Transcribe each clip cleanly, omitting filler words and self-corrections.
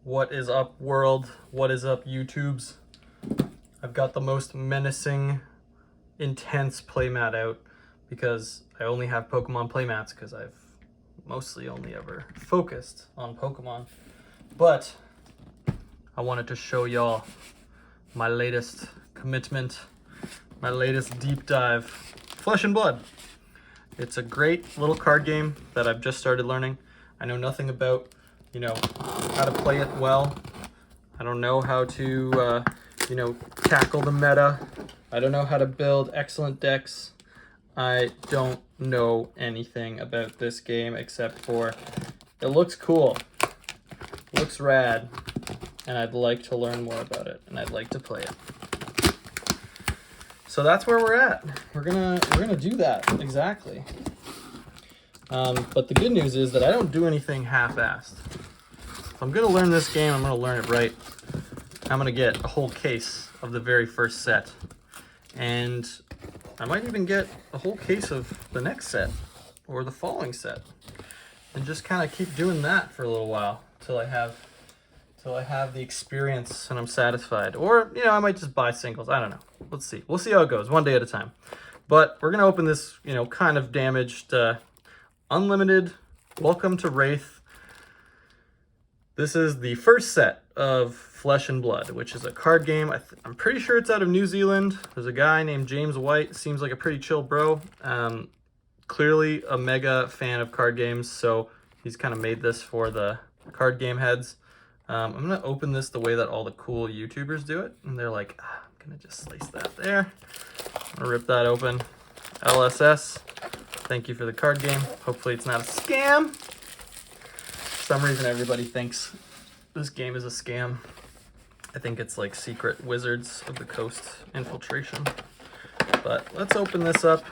What is up, world? What is up, YouTubes? I've got the most menacing, intense playmat out because I only have Pokemon playmats because I've mostly only ever focused on Pokemon. But I wanted to show y'all my latest commitment, my latest deep dive, Flesh and Blood. It's a great little card game that I've just started learning. I know nothing about, how to play it well. I don't know how to, tackle the meta. I don't know how to build excellent decks. I don't know anything about this game except for it looks cool, looks rad, and I'd like to learn more about it, and I'd like to play it. So that's where we're at. We're gonna do that exactly. But the good news is that I don't do anything half-assed. If I'm gonna learn this game, I'm gonna learn it right. I'm gonna get a whole case of the very first set, and I might even get a whole case of the next set or the following set, and just kind of keep doing that for a little while till I have the experience and I'm satisfied. Or I might just buy singles. I don't know. Let's see. We'll see how it goes, one day at a time. But we're gonna open this kind of damaged unlimited Welcome to Rathe. This is the first set of Flesh and Blood, which is a card game. I'm pretty sure it's out of New Zealand. There's a guy named James White. Seems like a pretty chill bro. Clearly a mega fan of card games, so he's kind of made this for the card game heads. I'm gonna open this the way that all the cool YouTubers do it, and they're like, I'm gonna just slice that there. I'm gonna rip that open. LSS. Thank you for the card game. Hopefully it's not a scam. For some reason everybody thinks this game is a scam. I think it's like Secret Wizards of the Coast infiltration. But let's open this up.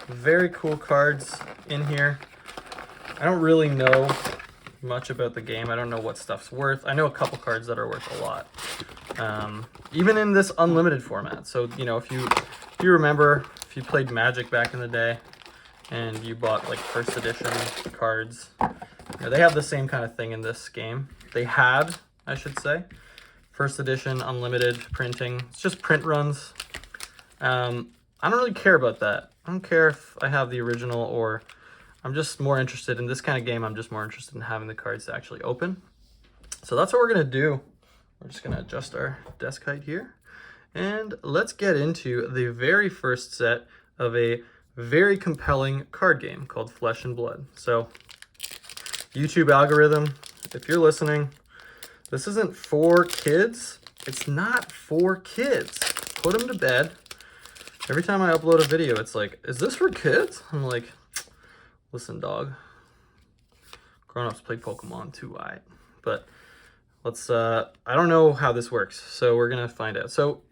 Very cool cards in here. I don't really know much about the game. I don't know what stuff's worth. I know a couple cards that are worth a lot. Even in this unlimited format. So, if you remember, if you played Magic back in the day, and you bought like first edition cards, they have the same kind of thing in this game. They had, I should say, first edition unlimited printing. It's just print runs. I don't really care about that. I don't care if I have the original, or I'm just more interested in this kind of game. I'm just more interested in having the cards to actually open. So that's what we're gonna do. We're just gonna adjust our desk height here, and let's get into the very first set of a very compelling card game called Flesh and Blood. So, YouTube algorithm, if you're listening, this isn't for kids. It's not for kids. Put them to bed. Every time I upload a video, it's like, is this for kids? I'm like, listen, dog. Grown-ups play Pokemon too, right? But let's, I don't know how this works, so we're gonna find out. So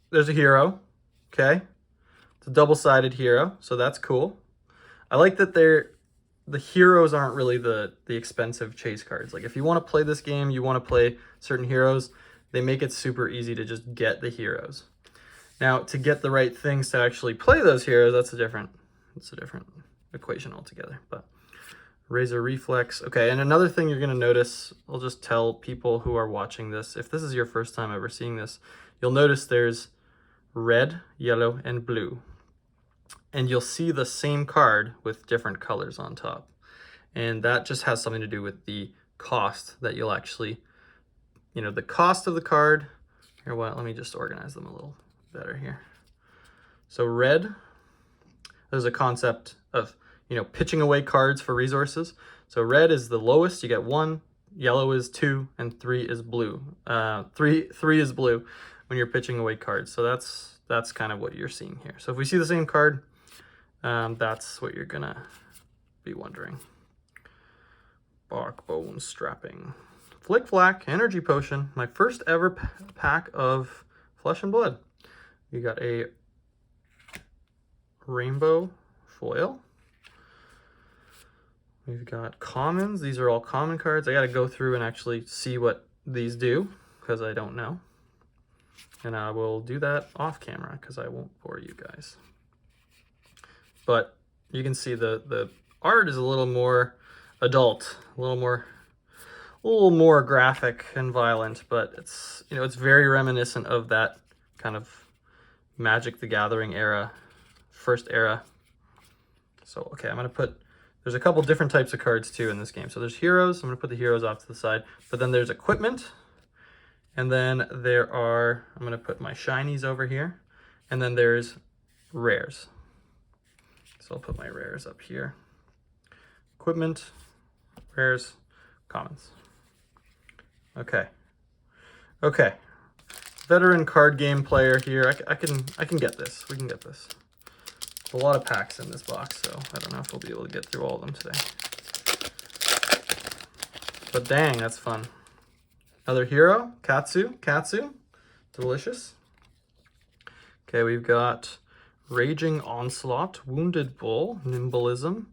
there's a hero, okay? It's a double-sided hero, so that's cool. I like that the heroes aren't really the expensive chase cards. Like if you want to play this game, you want to play certain heroes, they make it super easy to just get the heroes. Now, to get the right things to actually play those heroes, that's a different equation altogether. But Razor Reflex. Okay, and another thing you're going to notice, I'll just tell people who are watching this, if this is your first time ever seeing this, you'll notice there's red, yellow, and blue. And you'll see the same card with different colors on top. And that just has something to do with the cost that you'll actually, the cost of the card. Here, let me just organize them a little better here. So red, there's a concept of, pitching away cards for resources. So red is the lowest, you get 1, yellow is 2, and 3 is blue. Three is blue when you're pitching away cards. So that's kind of what you're seeing here. So if we see the same card, that's what you're gonna be wondering. Bark Bone Strapping. Flick Flack, Energy Potion, my first ever pack of Flesh and Blood. You got a rainbow foil. We've got commons. These are all common cards. I gotta go through and actually see what these do, because I don't know. And I will do that off camera, because I won't bore you guys. But you can see the art is a little more adult, a little a little more graphic and violent, but it's, you know, it's very reminiscent of that kind of Magic the Gathering era, first era. So, okay, I'm going to put, there's a couple different types of cards too in this game. So there's heroes, I'm going to put the heroes off to the side, but then there's equipment, and then there are, I'm going to put my shinies over here, and then there's rares. So I'll put my rares up here. Equipment, rares, commons. Okay. Okay. Veteran card game player here. I can get this. We can get this. A lot of packs in this box, so I don't know if we'll be able to get through all of them today. But dang, that's fun. Another hero, Katsu. Katsu, delicious. Okay, we've got Raging Onslaught, Wounded Bull, Nimblism,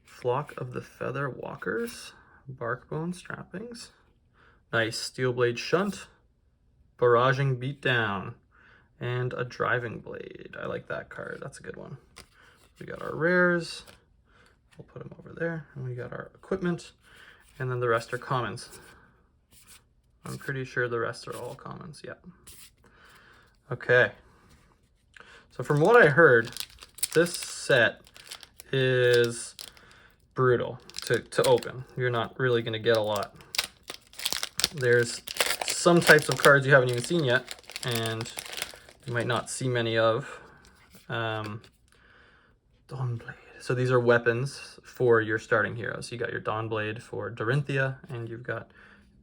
Flock of the Feather Walkers, Barkbone Strappings. Nice, Steelblade Shunt, Barraging Beatdown, and a Driving Blade. I like that card. That's a good one. We got our rares. We'll put them over there. And we got our equipment. And then the rest are commons. I'm pretty sure the rest are all commons. Yeah. Okay. So from what I heard, this set is brutal to open. You're not really going to get a lot. There's some types of cards you haven't even seen yet, and you might not see many of. Dawnblade. So these are weapons for your starting heroes. You got your Dawnblade for Dorinthia, and you've got,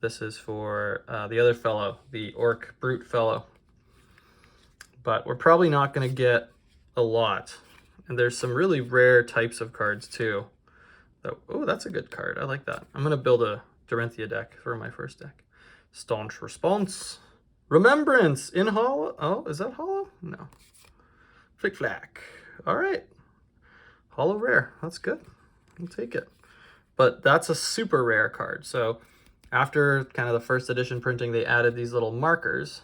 this is for the other fellow, the Orc Brute fellow. But we're probably not going to get a lot. And there's some really rare types of cards too. Oh, that's a good card. I like that. I'm going to build a Dorinthia deck for my first deck. Staunch Response. Remembrance in hollow. Oh, is that hollow? No. Flick Flack. All right. Hollow rare. That's good. I'll take it. But that's a super rare card. So after kind of the first edition printing, they added these little markers.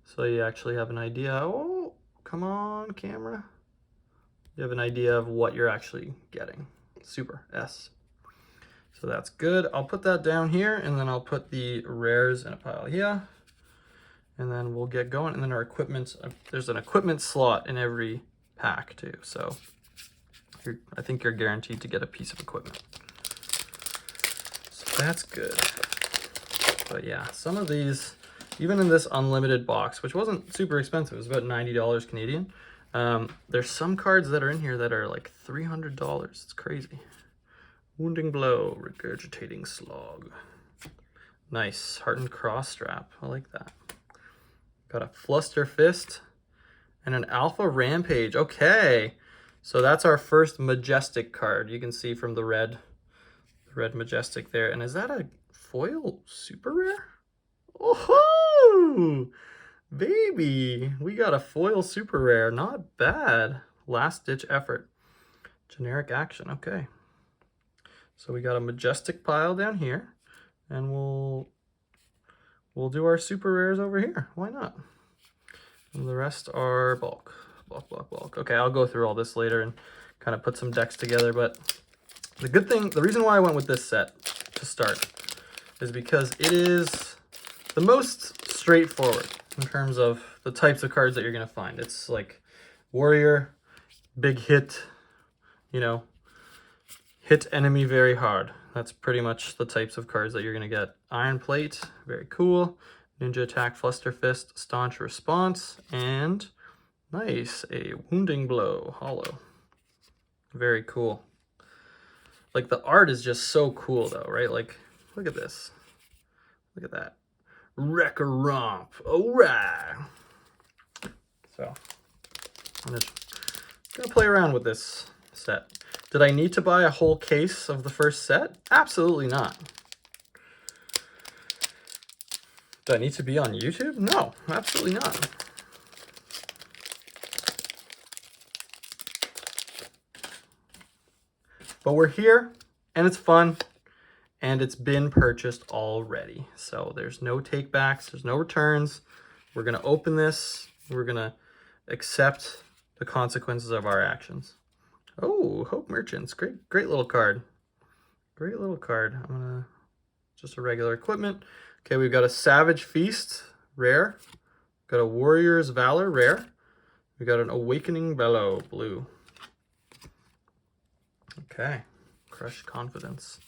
So you actually have an idea. Oh, come on, camera. You have an idea of what you're actually getting. Super. S. So that's good. I'll put that down here, and then I'll put the rares in a pile here. And then we'll get going. And then our equipment, there's an equipment slot in every pack too. So I think you're guaranteed to get a piece of equipment. So that's good. But yeah, some of these, even in this unlimited box, which wasn't super expensive, it was about $90 Canadian. There's some cards that are in here that are like $300. It's crazy. Wounding Blow, Regurgitating Slog. Nice, Hardened Cross Strap. I like that. Got a Fluster Fist and an Alpha Rampage. Okay, so that's our first Majestic card. You can see from the red Majestic there. And is that a foil super rare? Oh, baby, we got a foil super rare. Not bad. Last ditch effort. Generic action. Okay. So we got a Majestic pile down here, and we'll do our super rares over here. Why not? And the rest are bulk. Okay, I'll go through all this later and kind of put some decks together, but the good thing, the reason why I went with this set to start is because it is the most straightforward in terms of the types of cards that you're going to find. It's like warrior, big hit, you know, hit enemy very hard. That's pretty much the types of cards that you're going to get. Iron Plate, very cool. Ninja Attack, Fluster Fist, Staunch Response, and nice, a Wounding Blow, hollow. Very cool. Like, the art is just so cool though, right? Like, look at this. Look at that. Wrecker Romp. All right. So, I'm just gonna play around with this set. Did I need to buy a whole case of the first set? Absolutely not. Do I need to be on YouTube? No, absolutely not. But we're here, and it's fun, and it's been purchased already. So there's no takebacks, there's no returns. We're gonna open this, we're gonna accept the consequences of our actions. Oh, Hope Merchants, great little card. Great little card. I'm gonna just a regular equipment. Okay, we've got a Savage Feast, rare. Got a Warrior's Valor, rare. We got an Awakening Bellow, blue. Okay, Crushed Confidence.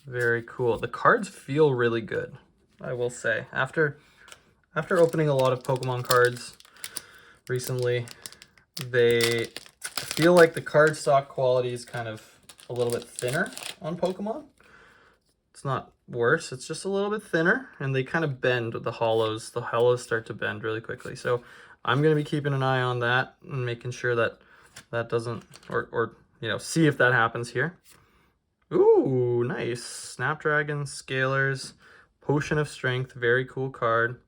Very cool. The cards feel really good, I will say. After opening a lot of Pokemon cards recently, they feel like the cardstock quality is kind of a little bit thinner on Pokemon. It's not worse, it's just a little bit thinner, and they kind of bend with the hollows. The hollows start to bend really quickly. So I'm going to be keeping an eye on that and making sure that that doesn't, or you know, see if that happens here. Ooh, nice. Snapdragon, Scalers, Potion of Strength, very cool card.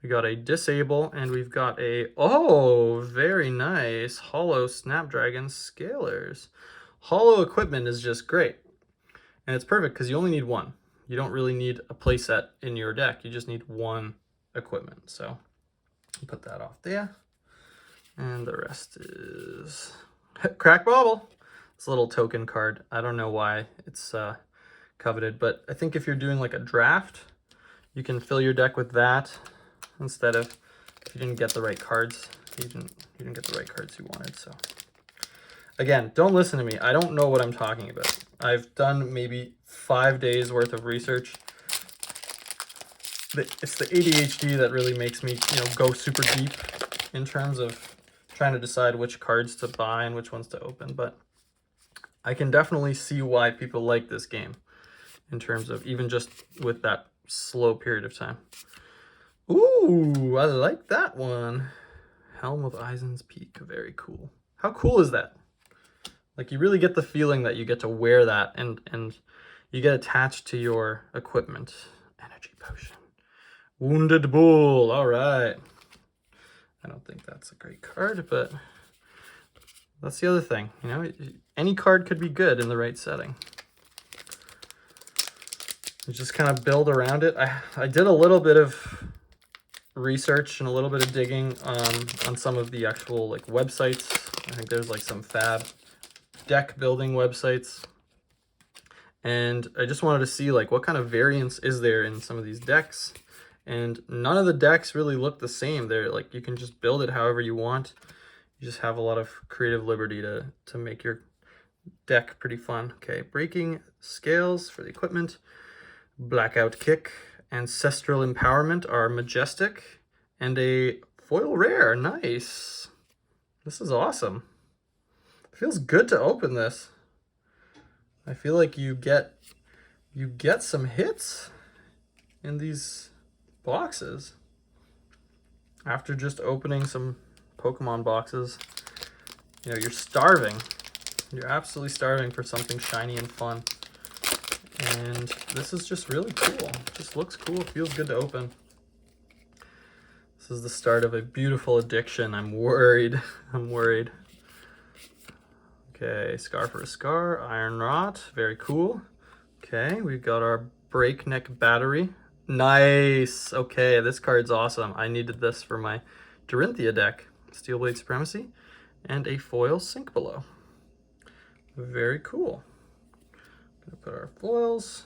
We got a Disable, and we've got a, oh, very nice, Hollow Snapdragon Scalers. Hollow equipment is just great. And it's perfect because you only need one. You don't really need a playset in your deck. You just need one equipment. So put that off there. And the rest is Crack Bauble. It's a little token card. I don't know why it's coveted, but I think if you're doing like a draft, you can fill your deck with that instead of, if you didn't get the right cards, you didn't get the right cards you wanted. So again, don't listen to me. I don't know what I'm talking about. I've done maybe 5 days worth of research. It's the ADHD that really makes me, you know, go super deep in terms of trying to decide which cards to buy and which ones to open. But I can definitely see why people like this game in terms of even just with that slow period of time. Ooh, I like that one. Helm of Eisen's Peak, very cool. How cool is that? Like, you really get the feeling that you get to wear that and you get attached to your equipment. Energy Potion. Wounded Bull, all right. I don't think that's a great card, but that's the other thing. You know, any card could be good in the right setting. You just kind of build around it. I did a little bit of research and a little bit of digging on some of the actual like websites. I think there's like some FaB deck building websites, and I just wanted to see like what kind of variance is there in some of these decks, and none of the decks really look the same. They're like, you can just build it however you want. You just have a lot of creative liberty to make your deck pretty fun. Okay, Breaking Scales for the equipment, Blackout Kick, Ancestral Empowerment are majestic, and a foil rare. Nice. This is awesome. It feels good to open this. I feel like you get some hits in these boxes after just opening some Pokemon boxes. You know, you're starving. You're absolutely starving for something shiny and fun. And this is just really cool. It just looks cool. It feels good to open. This is the start of a beautiful addiction. I'm worried. I'm worried. Okay, Scar for a Scar, Iron Rot, very cool. Okay, we've got our Breakneck Battery. Nice. Okay, this card's awesome. I needed this for my Dorinthia deck. Steelblade Supremacy, and a foil Sink Below. Very cool. Gonna put our foils,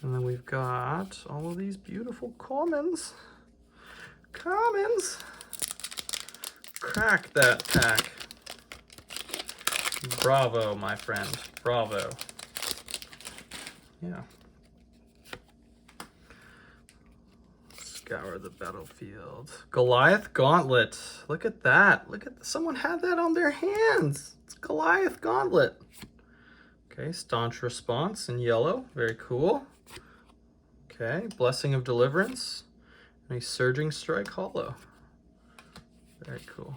and then we've got all of these beautiful commons. Commons. Crack that pack. Bravo, my friend. Bravo. Yeah. Scour the battlefield. Goliath Gauntlet. Look at that. Look at someone had that on their hands. It's Goliath Gauntlet. Okay, Staunch Response in yellow. Very cool. Okay, Blessing of Deliverance. And a Surging Strike Hollow. Very cool.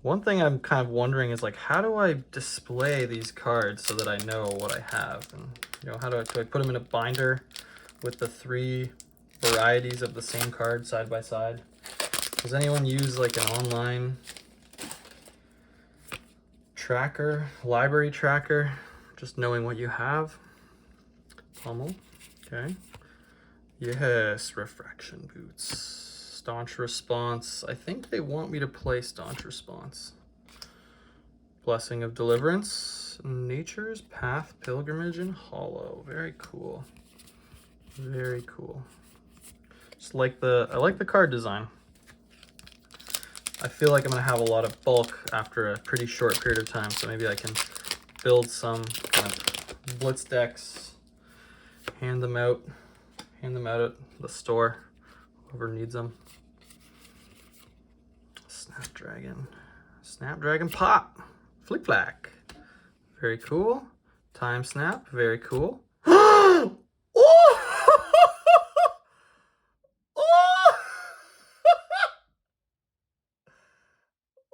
One thing I'm kind of wondering is like, how do I display these cards so that I know what I have? And, you know, do I put them in a binder with the 3 varieties of the same card side by side? Does anyone use like an online tracker, library tracker, just knowing what you have? Pummel, okay. Yes, Refraction Boots. Staunch Response. I think they want me to play Staunch Response. Blessing of Deliverance. Nature's Path Pilgrimage in Hollow. Very cool. Very cool. Just like I like the card design. I feel like I'm gonna have a lot of bulk after a pretty short period of time, so maybe I can build some kind of blitz decks, hand them out at the store, whoever needs them. Snapdragon Pop, Flick Flack, very cool. Time Snap, very cool. Oh! Oh!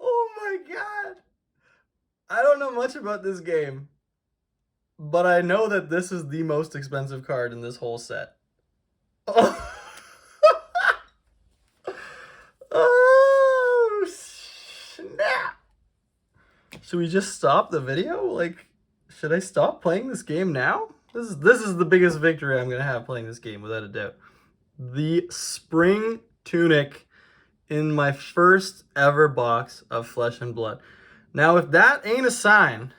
Oh my god! I don't know much about this game, but I know that this is the most expensive card in this whole set. Oh, oh snap! Should we just stop the video? Like, should I stop playing this game now? This is the biggest victory I'm gonna have playing this game, without a doubt. The Spring Tunic in my first ever box of Flesh and Blood. Now, if that ain't a sign,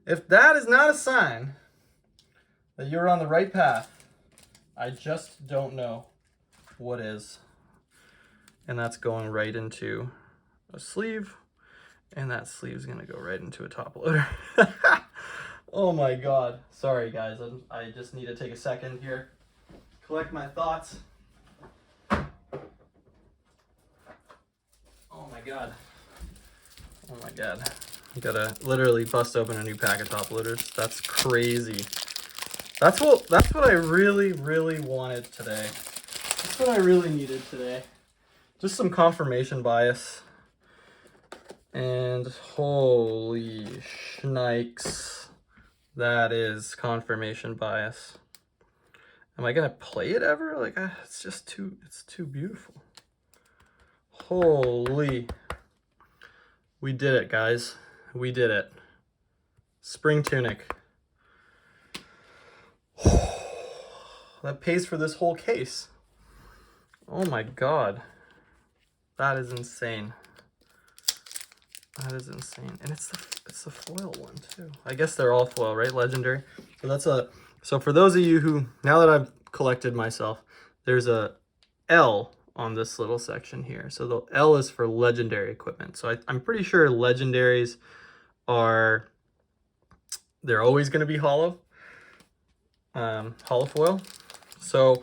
if that is not a sign that you're on the right path, I just don't know what is. And that's going right into a sleeve, and that sleeve's gonna go right into a top loader. Oh my god. Sorry guys, I just need to take a second here, collect my thoughts. Oh my god. Oh my god. I gotta literally bust open a new pack of top loaders. That's crazy. That's what I really wanted today. That's what I really needed today. Just some confirmation bias. And holy shnikes, that is confirmation bias. Am I gonna play it ever? Like, it's just it's too beautiful. Holy. We did it, guys. We did it. Spring Tunic. That pays for this whole case. Oh my god. That is insane. That is insane. And it's the foil one too. I guess they're all foil, right? Legendary. So for those of you who, now that I've collected myself, there's a L on this little section here. So the L is for legendary equipment. So I'm pretty sure legendaries they're always going to be hollow foil. So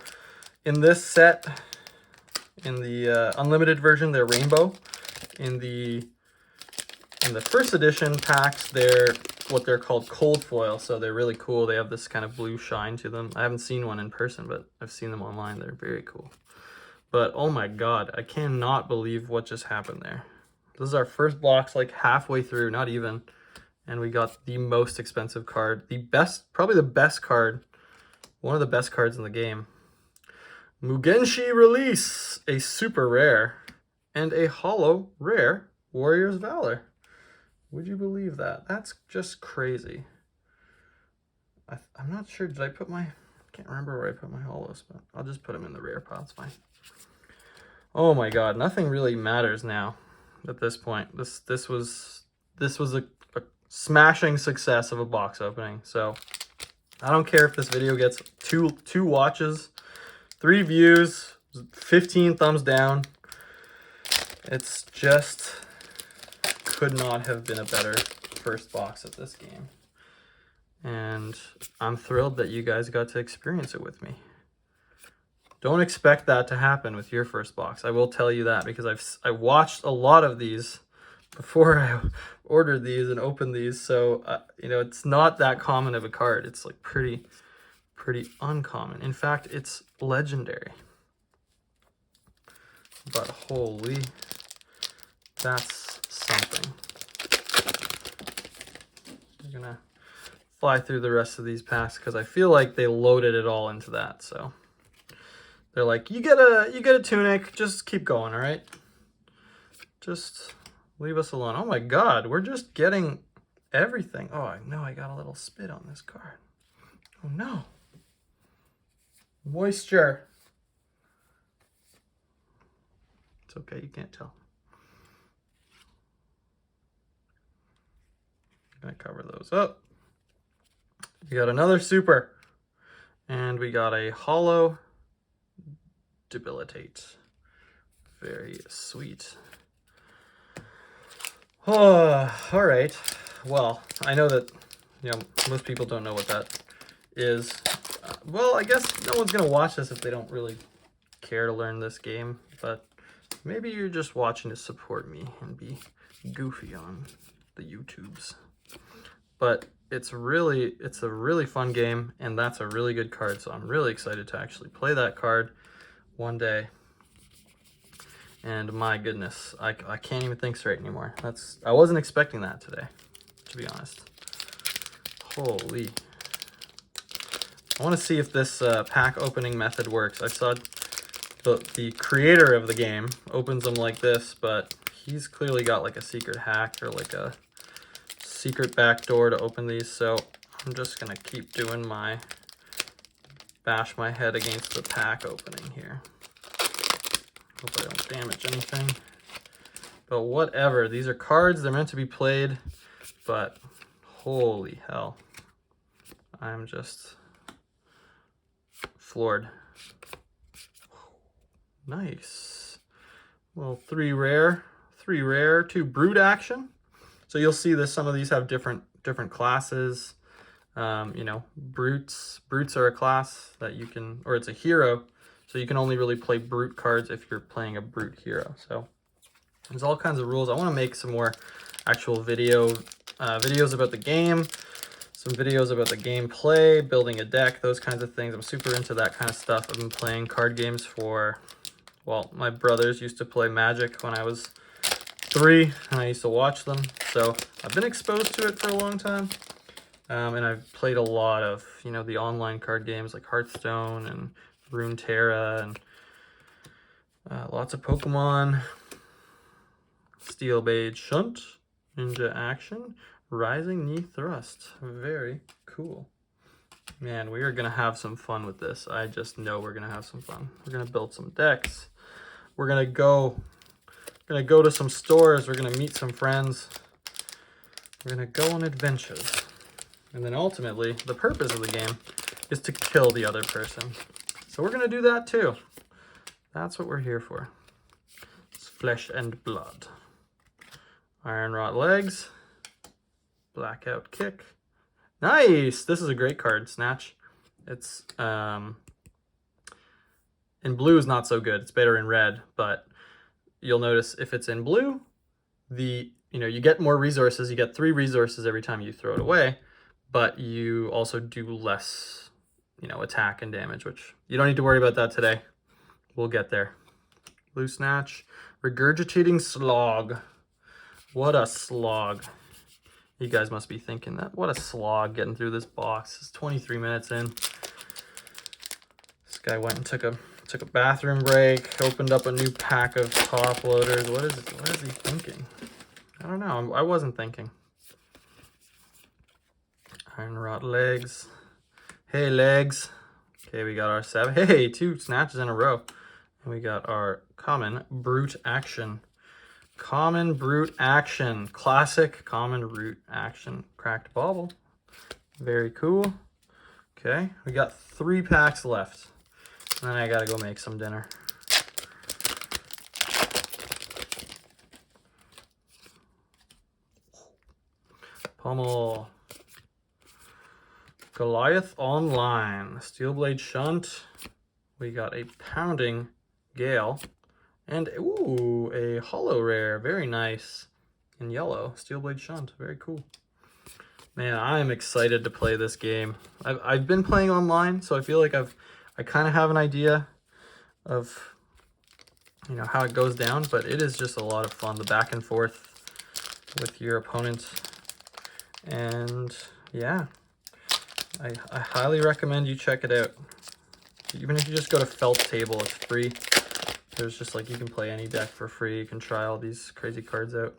in this set, in the unlimited version, they're rainbow. In the first edition packs, they're what they're called cold foil. So they're really cool. They have this kind of blue shine to them. I haven't seen one in person, but I've seen them online. They're very cool. But oh my god, I cannot believe what just happened there. This is our first box, like halfway through, not even. And we got the most expensive card. The best, probably the best card. One of the best cards in the game. Mugenshi Release, a super rare. And a hollow rare Warrior's Valor. Would you believe that? That's just crazy. I'm not sure, did I put I can't remember where I put my hollows, but I'll just put them in the rare pile, it's fine. Oh my god, nothing really matters now at this point. This was a smashing success of a box opening. So I don't care if this video gets two watches, 3 views, 15 thumbs down. It's just could not have been a better first box of this game. And I'm thrilled that you guys got to experience it with me. Don't expect that to happen with your first box. I will tell you that, because I watched a lot of these before I ordered these and opened these. So, you know, it's not that common of a card. It's like pretty uncommon. In fact, it's legendary. But holy, that's something. I'm gonna fly through the rest of these packs because I feel like they loaded it all into that. So they're like, you get a tunic, just keep going, all right? Just leave us alone. Oh my god, we're just getting everything. Oh, I know I got a little spit on this card. Oh no. Moisture. It's okay, you can't tell. gonna cover those up. We got another super, and we got a hollow debilitate. Very sweet. Oh, all right. Well, I know that most people don't know what that is. Well, I guess no one's gonna watch this if they don't really care to learn this game, but maybe you're just watching to support me and be goofy on the YouTubes. But it's a really fun game, and that's a really good card, so I'm really excited to actually play that card one day. And my goodness, I can't even think straight anymore. I wasn't expecting that today, to be honest. Holy. I want to see if this pack opening method works. I saw the creator of the game opens them like this, but he's clearly got like a secret hack or like a secret backdoor to open these, so I'm just gonna keep doing bash my head against the pack opening here. Hope I don't damage anything. But whatever, these are cards, they're meant to be played, but holy hell. I'm just floored. Nice. Well, 3 rare, 2 brute action. So you'll see that some of these have different classes. Brutes are a class that you can, or it's a hero, so you can only really play brute cards if you're playing a brute hero. So there's all kinds of rules. I want to make some more actual videos about the game, some videos about the gameplay, building a deck, those kinds of things. I'm super into that kind of stuff. I've been playing card games for, well, my brothers used to play Magic when I was 3, and I used to watch them. So I've been exposed to it for a long time. And I've played a lot of, the online card games like Hearthstone and Runeterra and lots of Pokemon. Steel Blade Shunt, Ninja Action, Rising Knee Thrust. Very cool. Man, we are going to have some fun with this. I just know we're going to have some fun. We're going to build some decks. We're going to go to some stores. We're going to meet some friends. We're going to go on adventures. And then ultimately, the purpose of the game is to kill the other person. So we're going to do that too. That's what we're here for. It's flesh and blood. Iron Rot Legs. Blackout Kick. Nice! This is a great card, Snatch. It's, in blue is not so good. It's better in red, but you'll notice if it's in blue, you get more resources. You get 3 resources every time you throw it away, but you also do less, attack and damage, which you don't need to worry about that today. We'll get there. Blue Snatch. Regurgitating Slog. What a slog. You guys must be thinking that. What a slog getting through this box. It's 23 minutes in. This guy went and took a bathroom break, opened up a new pack of top loaders. What is he thinking? I don't know. I wasn't thinking. Iron Rot Legs. Hey, legs. Okay, we got our 7. Hey, 2 snatches in a row. And we got our common brute action. Common brute action. Classic common brute action. Cracked bauble. Very cool. Okay, we got 3 packs left. And then I gotta go make some dinner. Pummel. Goliath Online. Steel Blade Shunt. We got a Pounding Gale. And, ooh, a Hollow Rare. Very nice. In yellow. Steel Blade Shunt. Very cool. Man, I am excited to play this game. I've been playing online, so I feel like I kind of have an idea of, how it goes down, but it is just a lot of fun. The back and forth with your opponent. And, yeah. I highly recommend you check it out. Even if you just go to Felt Table, it's free. There's just you can play any deck for free. You can try all these crazy cards out.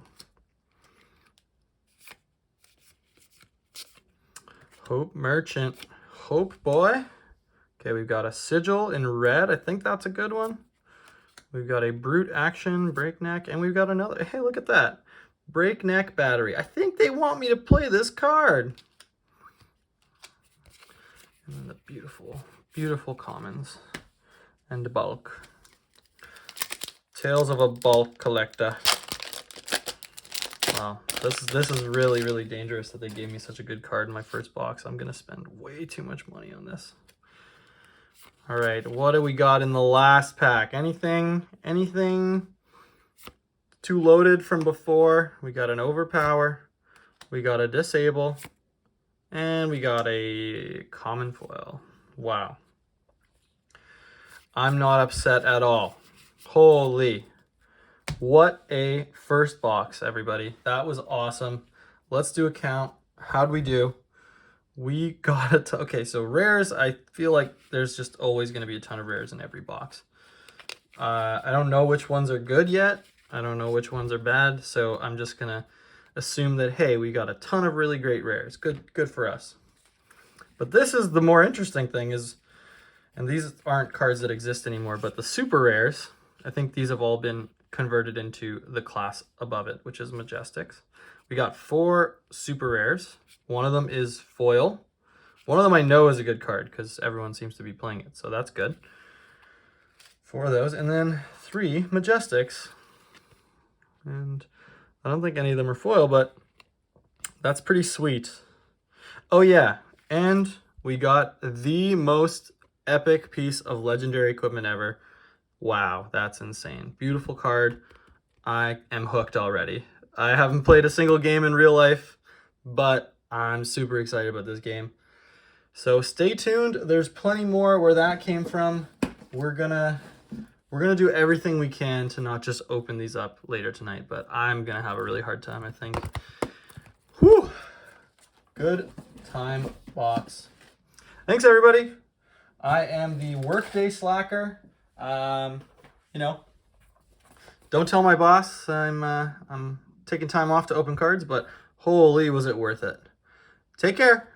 Hope Merchant. Hope Boy. Okay, we've got a Sigil in red. I think that's a good one. We've got a Brute Action, Breakneck, and we've got another. Hey, look at that. Breakneck Battery. I think they want me to play this card. And then the beautiful, beautiful commons and bulk. Tales of a bulk collector. Wow, this is really, really dangerous that they gave me such a good card in my first box. I'm gonna spend way too much money on this. All right, what do we got in the last pack? Anything too loaded from before? We got an overpower, we got a disable, and we got a common foil. Wow. I'm not upset at all. Holy. What a first box, everybody. That was awesome. Let's do a count. How'd we do? We got okay, so rares, I feel like there's just always going to be a ton of rares in every box. I don't know which ones are good yet. I don't know which ones are bad, so I'm just going to assume that, hey, we got a ton of really great rares. Good for us. But this is the more interesting thing is, and these aren't cards that exist anymore, but the super rares, I think these have all been converted into the class above it, which is Majestics. We got 4 super rares. One of them is foil. One of them I know is a good card because everyone seems to be playing it, so that's good. 4 of those, and then 3 Majestics. And I don't think any of them are foil, but that's pretty sweet. Oh yeah, and we got the most epic piece of legendary equipment ever. Wow, that's insane. Beautiful card. I am hooked already. I haven't played a single game in real life, but I'm super excited about this game. So stay tuned. There's plenty more where that came from. We're gonna do everything we can to not just open these up later tonight, but I'm gonna have a really hard time, I think. Whew. Good time box. Thanks, everybody. I am the Workday Slacker. You know, don't tell my boss I'm taking time off to open cards, but holy, was it worth it. Take care.